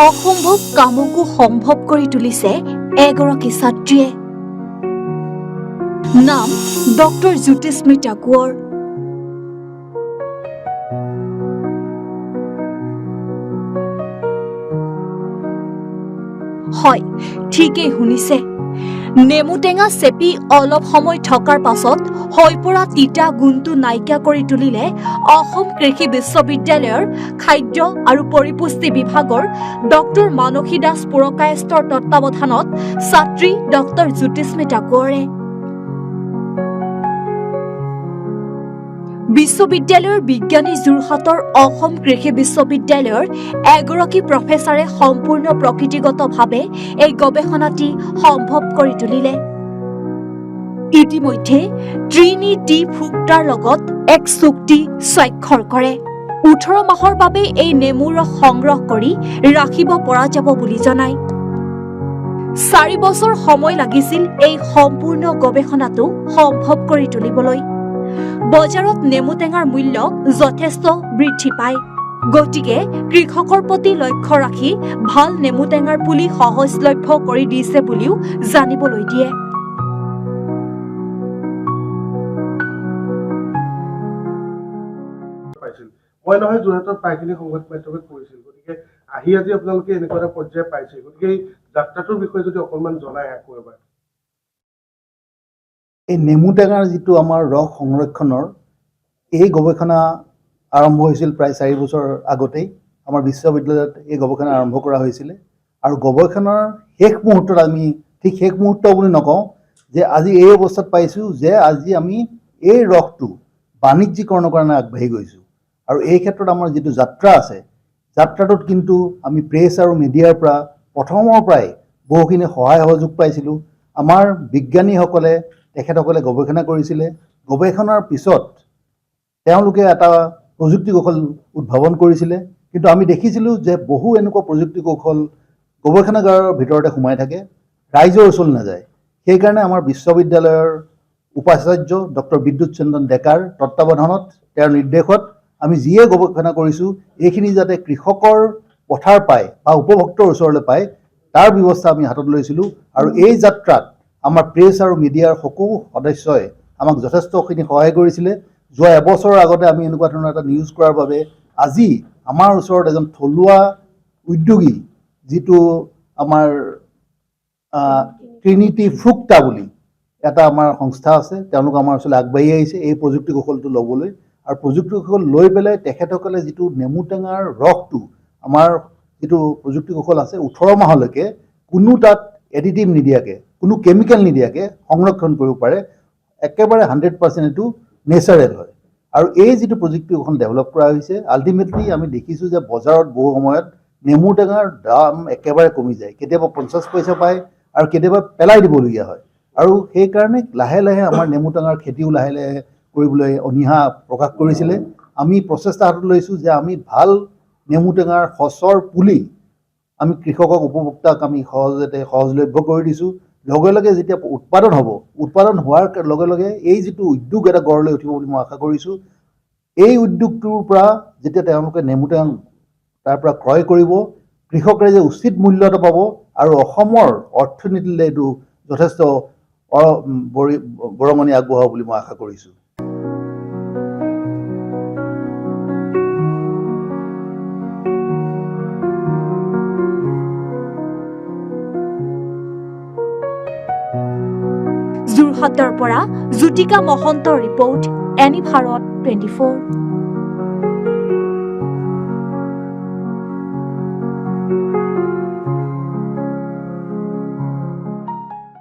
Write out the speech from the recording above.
অসম্ভৱ কামকো সম্ভৱ কৰি তুলিছে এগৰাকী ছাত্ৰীয়ে। নাম ডক্টৰ জ্যোতিস্মিতা কোঁৱৰ। হয়, ঠিকেই শুনিছে। নেমু টেঙা চেপি অলপ সময় থকাৰ পাছত হৈ পৰা তিতা গুণটো নাইকিয়া কৰি তুলিলে অসম কৃষি বিশ্ববিদ্যালয়ৰ খাদ্য আৰু পৰিপুষ্টি বিভাগৰ ডক্টৰ মানসী দাস পুৰকায়স্থৰ তত্বাৱধানত ছাত্ৰী ডক্টৰ জ্যোতিস্মিতা কোঁৱৰে। বিশ্ববিদ্যালয়ৰ বিজ্ঞানী যোৰহাটৰ অসম কৃষি বিশ্ববিদ্যালয়ৰ এগৰাকী প্ৰফেচাৰে সম্পূৰ্ণ প্ৰকৃতিগতভাৱে এই গৱেষণাটি সম্ভৱ কৰি তুলিলে। ইতিমধ্যে ট্ৰিনিটি ফ্ৰুক্টাৰ লগত এক চুক্তি স্বাক্ষৰ কৰে। 18 মাহৰ বাবে এই নেমুৰ ৰস সংগ্ৰহ কৰি ৰাখিব পৰা যাব বুলি জনায়। 4 বছৰ সময় লাগিছিল এই সম্পূৰ্ণ গৱেষণাটো সম্ভৱ কৰি তুলিবলৈ। বজাৰত নেমু টেঙাৰ মূল্য যথেষ্ট বৃদ্ধি পায়। গতিকে কৃষকৰ প্ৰতি লক্ষ্য ৰাখি ভাল নেমু টেঙাৰ পুলি সহজলভ্য কৰি দিছে বুলিও জানিবলৈ দিয়ে। মই নহয় যোৰহাটৰ প্ৰায়খিনি সংবাদ মাধ্যমে কৰিছিল, গতিকে আহি আজি আপোনালোকে এনেকুৱা এটা পৰ্যায় পাইছে, গতিকে এই যাত্ৰাটোৰ বিষয়ে যদি অকণমান জনায় আকৌ এবাৰ। এই নেমু টেঙাৰ যিটো আমাৰ ৰস সংৰক্ষণৰ এই গৱেষণা আৰম্ভ হৈছিল প্ৰায় 4 বছৰ আগতেই আমাৰ বিশ্ববিদ্যালয়ত এই গৱেষণা আৰম্ভ কৰা হৈছিলে। আৰু গৱেষণাৰ শেষ মুহূৰ্তত আমি ঠিক শেষ মুহূৰ্ত বুলি নকওঁ যে আজি এই অৱস্থাত পাইছোঁ যে আজি আমি এই ৰসটো বাণিজ্যিকৰণৰ কাৰণে আগবাঢ়ি গৈছোঁ। আৰু এই ক্ষেত্ৰত আমাৰ যিটো যাত্ৰা আছে, যাত্ৰাটোত কিন্তু আমি প্ৰেছ আৰু মিডিয়াৰ পৰা প্ৰথমৰ পৰাই বহুখিনি সহায় সহযোগ পাইছিলোঁ। আমাৰ বিজ্ঞানীসকলে তেখেতসকলে গৱেষণা কৰিছিলে। গৱেষণাৰ পিছত তেওঁলোকে এটা প্ৰযুক্তি কৌশল উদ্ভাৱন কৰিছিলে, কিন্তু আমি দেখিছিলোঁ যে বহু এনেকুৱা প্ৰযুক্তি কৌশল গৱেষণাগাৰৰ ভিতৰতে সোমাই থাকে, ৰাইজৰ ওচৰলৈ নাযায়। সেইকাৰণে আমাৰ বিশ্ববিদ্যালয়ৰ উপাচাৰ্য ডক্টৰ বিদ্যুৎ চন্দ্ৰন ডেকাৰ তত্বাৱধানত তেওঁৰ নিৰ্দেশত আমি যিয়ে গৱেষণা কৰিছোঁ এইখিনি যাতে কৃষকৰ পথাৰ পায় বা উপভোক্তাৰ ওচৰলৈ পায় তাৰ ব্যৱস্থা আমি হাতত লৈছিলোঁ। আৰু এই যাত্ৰাত আমাৰ প্ৰেছ আৰু মিডিয়াৰ সকলো সদস্যই আমাক যথেষ্টখিনি সহায় কৰিছিলে। যোৱা এবছৰৰ আগতে আমি এনেকুৱা ধৰণৰ এটা নিউজ কৰাৰ বাবে আজি আমাৰ ওচৰত এজন থলুৱা উদ্যোগী, যিটো আমাৰ ট্ৰিনিটি ফ্ৰুক্টা বুলি এটা আমাৰ সংস্থা আছে, তেওঁলোক আমাৰ ওচৰলৈ আগবাঢ়ি আহিছে এই প্ৰযুক্তি কৌশলটো ল'বলৈ। আৰু প্ৰযুক্তি কৌশল লৈ পেলাই তেখেতসকলে যিটো নেমু টেঙাৰ ৰসটো আমাৰ যিটো প্ৰযুক্তি কৌশল আছে 18 মাহলৈকে কোনো তাত এডিটিভ নিদিয়াকৈ, কোনো কেমিকেল নিদিয়াকৈ সংৰক্ষণ কৰিব পাৰে। একেবাৰে 100% এইটো নেচাৰেল হয়। আৰু এই যিটো প্ৰযুক্তি কৌশল ডেভেলপ কৰা হৈছে, আল্টিমেটলি আমি দেখিছোঁ যে বজাৰত বহু সময়ত নেমু টেঙাৰ দাম একেবাৰে কমি যায়, কেতিয়াবা 50 পইচা পায় আৰু কেতিয়াবা পেলাই দিবলগীয়া হয়। আৰু সেইকাৰণে লাহে লাহে আমাৰ নেমু টেঙাৰ খেতিও লাহে লাহে কৰিবলৈ অনীহা প্ৰকাশ কৰিছিলে। আমি প্ৰচেষ্টা হাতত লৈছোঁ যে আমি ভাল নেমু টেঙাৰ সঁচৰ পুলি আমি কৃষকক উপভোক্তাক আমি সহজলভ্য কৰি দিছোঁ। লগে লগে যেতিয়া উৎপাদন হ'ব, উৎপাদন হোৱাৰ লগে লগে এই যিটো উদ্যোগ এটা গঢ় লৈ উঠিব বুলি মই আশা কৰিছোঁ। এই উদ্যোগটোৰ পৰা যেতিয়া তেওঁলোকে নেমু টেঙা তাৰ পৰা ক্ৰয় কৰিব, কৃষক ৰাইজে উচিত মূল্য এটা পাব আৰু অসমৰ অৰ্থনীতিলৈ এইটো যথেষ্ট বৰঙণি আগবঢ়াব বুলি মই আশা কৰিছোঁ। যোৰহাটৰ পৰা জ্যোতিকা মহন্তৰ ৰিপৰ্ট, এনি ভাৰত 24।